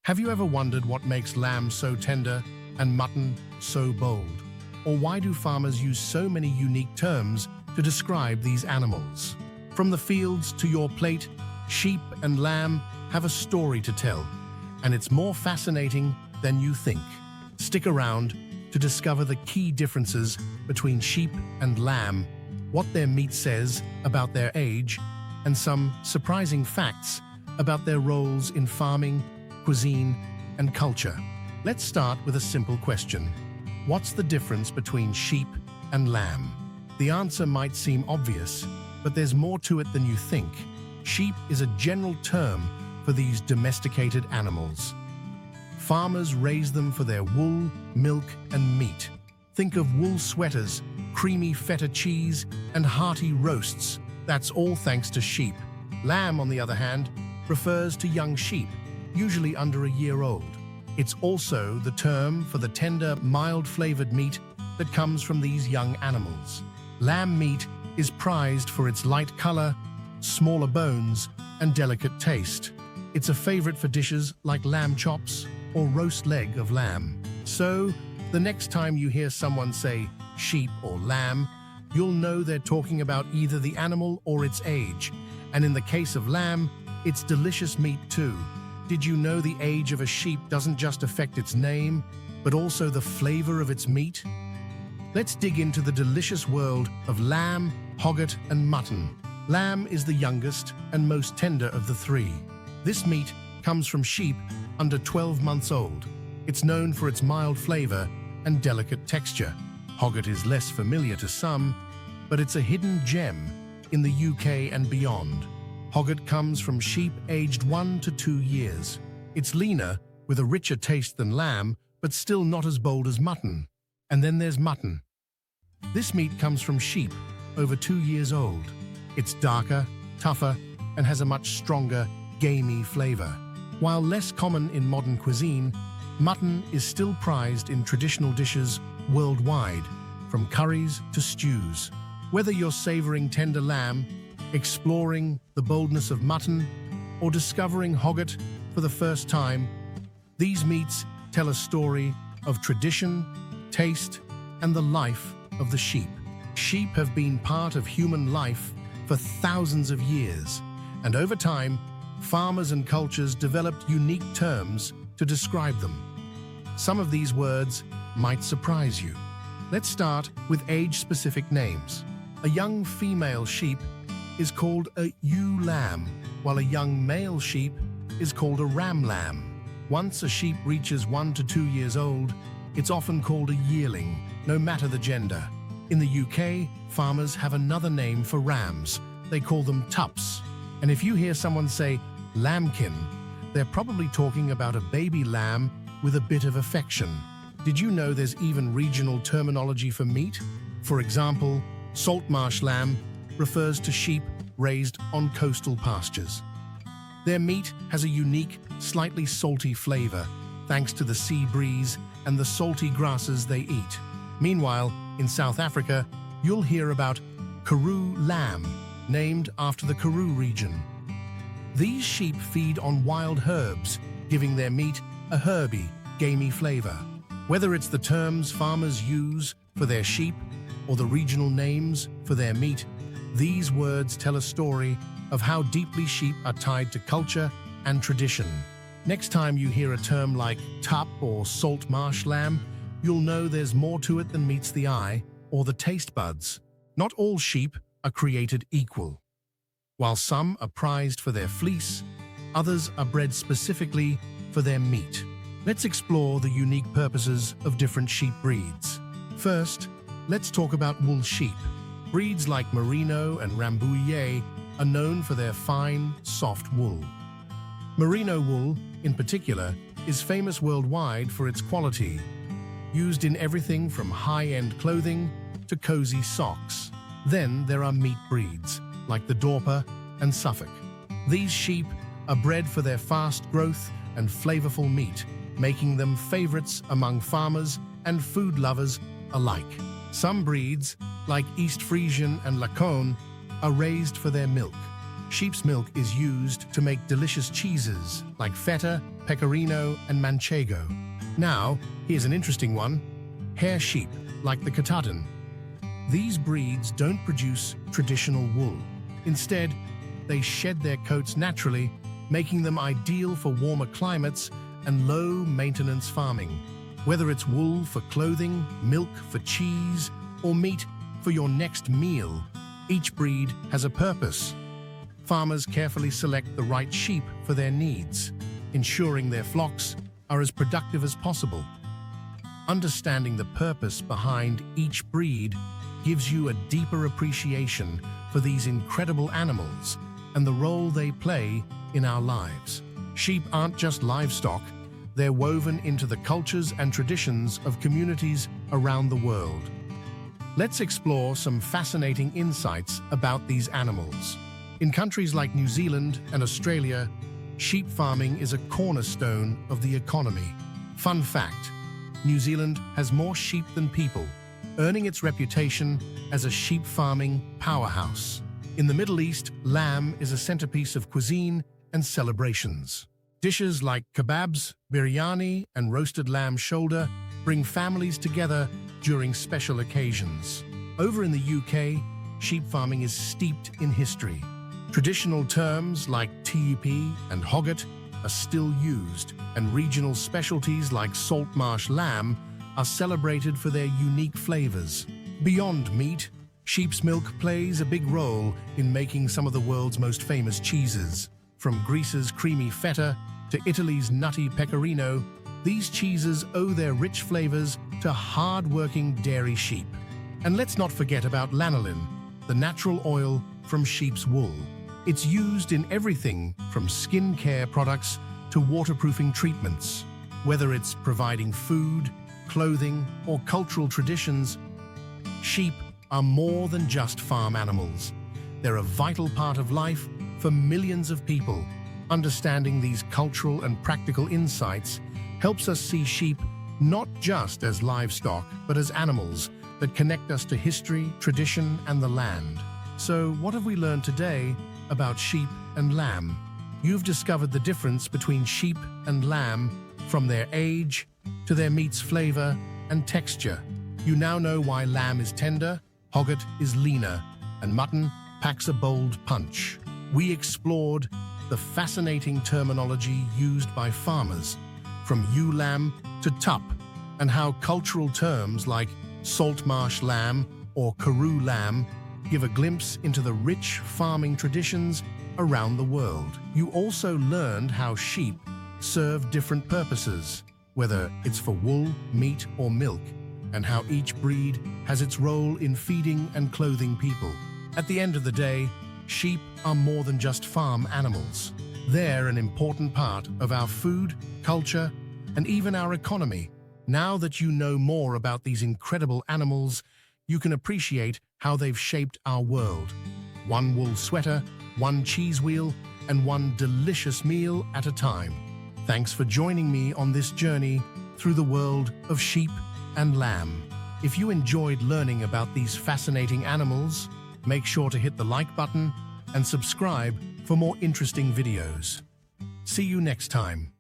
Have you ever wondered what makes lamb so tender and mutton so bold? Or why do farmers use so many unique terms to describe these animals? From the fields to your plate, sheep and lamb have a story to tell, and it's more fascinating than you think. Stick around to discover the key differences between sheep and lamb, what their meat says about their age, and some surprising facts about their roles in farming, cuisine, and culture. Let's start with a simple question. What's the difference between sheep and lamb? The answer might seem obvious, but there's more to it than you think. Sheep is a general term for these domesticated animals. Farmers raise them for their wool, milk, and meat. Think of wool sweaters, creamy feta cheese, and hearty roasts. That's all thanks to sheep. Lamb, on the other hand, refers to young sheep, usually under a year old. It's also the term for the tender, mild-flavored meat that comes from these young animals. Lamb meat is prized for its light color, smaller bones, and delicate taste. It's a favorite for dishes like lamb chops or roast leg of lamb. So, the next time you hear someone say sheep or lamb, you'll know they're talking about either the animal or its age. And in the case of lamb, it's delicious meat too. Did you know the age of a sheep doesn't just affect its name, but also the flavor of its meat? Let's dig into the delicious world of lamb, hogget, and mutton. Lamb is the youngest and most tender of the three. This meat comes from sheep under 12 months old. It's known for its mild flavor and delicate texture. Hogget is less familiar to some, but it's a hidden gem in the UK and beyond. Hogget comes from sheep aged 1 to 2 years. It's leaner, with a richer taste than lamb, but still not as bold as mutton. And then there's mutton. This meat comes from sheep over 2 years old. It's darker, tougher, and has a much stronger, gamey flavor. While less common in modern cuisine, mutton is still prized in traditional dishes worldwide, from curries to stews. Whether you're savoring tender lamb, exploring the boldness of mutton, or discovering hogget for the first time, these meats tell a story of tradition, taste, and the life of the sheep. Sheep have been part of human life for thousands of years, and over time, farmers and cultures developed unique terms to describe them. Some of these words might surprise you. Let's start with age-specific names. A young female sheep is called a ewe lamb, while a young male sheep is called a ram lamb. Once a sheep reaches 1 to 2 years old, it's often called a yearling, no matter the gender. In the UK, farmers have another name for rams. They call them tups. And if you hear someone say lambkin, they're probably talking about a baby lamb with a bit of affection. Did you know there's even regional terminology for meat? For example, saltmarsh lamb refers to sheep raised on coastal pastures. Their meat has a unique, slightly salty flavor, thanks to the sea breeze and the salty grasses they eat. Meanwhile, in South Africa, you'll hear about Karoo lamb, named after the Karoo region. These sheep feed on wild herbs, giving their meat a herby, gamey flavor. Whether it's the terms farmers use for their sheep or the regional names for their meat, these words tell a story of how deeply sheep are tied to culture and tradition. Next time you hear a term like tup or salt marsh lamb, you'll know there's more to it than meets the eye or the taste buds. Not all sheep are created equal. While some are prized for their fleece, others are bred specifically for their meat. Let's explore the unique purposes of different sheep breeds. First, let's talk about wool sheep. Breeds like Merino and Rambouillet are known for their fine, soft wool. Merino wool, in particular, is famous worldwide for its quality, used in everything from high-end clothing to cozy socks. Then there are meat breeds, like the Dorper and Suffolk. These sheep are bred for their fast growth and flavorful meat, making them favorites among farmers and food lovers alike. Some breeds, like East Frisian and Lacoon, are raised for their milk. Sheep's milk is used to make delicious cheeses like feta, pecorino, and manchego. Now, here's an interesting one. Hair sheep, like the Katahdin. These breeds don't produce traditional wool. Instead, they shed their coats naturally, making them ideal for warmer climates and low-maintenance farming. Whether it's wool for clothing, milk for cheese, or meat for your next meal, each breed has a purpose. Farmers carefully select the right sheep for their needs, ensuring their flocks are as productive as possible. Understanding the purpose behind each breed gives you a deeper appreciation for these incredible animals and the role they play in our lives. Sheep aren't just livestock, they're woven into the cultures and traditions of communities around the world. Let's explore some fascinating insights about these animals. In countries like New Zealand and Australia, sheep farming is a cornerstone of the economy. Fun fact, New Zealand has more sheep than people, earning its reputation as a sheep farming powerhouse. In the Middle East, lamb is a centerpiece of cuisine and celebrations. Dishes like kebabs, biryani, and roasted lamb shoulder bring families together during special occasions. Over in the UK, sheep farming is steeped in history. Traditional terms like tup and hogget are still used, and regional specialties like salt marsh lamb are celebrated for their unique flavors. Beyond meat, sheep's milk plays a big role in making some of the world's most famous cheeses. From Greece's creamy feta to Italy's nutty pecorino, these cheeses owe their rich flavors to hard-working dairy sheep. And let's not forget about lanolin, the natural oil from sheep's wool. It's used in everything from skin care products to waterproofing treatments. Whether it's providing food, clothing, or cultural traditions, sheep are more than just farm animals. They're a vital part of life for millions of people. Understanding these cultural and practical insights helps us see sheep not just as livestock, but as animals that connect us to history, tradition, and the land. So, what have we learned today about sheep and lamb? You've discovered the difference between sheep and lamb, from their age to their meat's flavor and texture. You now know why lamb is tender, hogget is leaner, and mutton packs a bold punch. We explored the fascinating terminology used by farmers, from ewe lamb to tup, and how cultural terms like salt marsh lamb or karoo lamb give a glimpse into the rich farming traditions around the world. You also learned how sheep serve different purposes, whether it's for wool, meat, or milk, and how each breed has its role in feeding and clothing people. At the end of the day, sheep are more than just farm animals. They're an important part of our food, culture, and even our economy. Now that you know more about these incredible animals, you can appreciate how they've shaped our world. One wool sweater, one cheese wheel, and one delicious meal at a time. Thanks for joining me on this journey through the world of sheep and lamb. If you enjoyed learning about these fascinating animals, make sure to hit the like button and subscribe for more interesting videos. See you next time.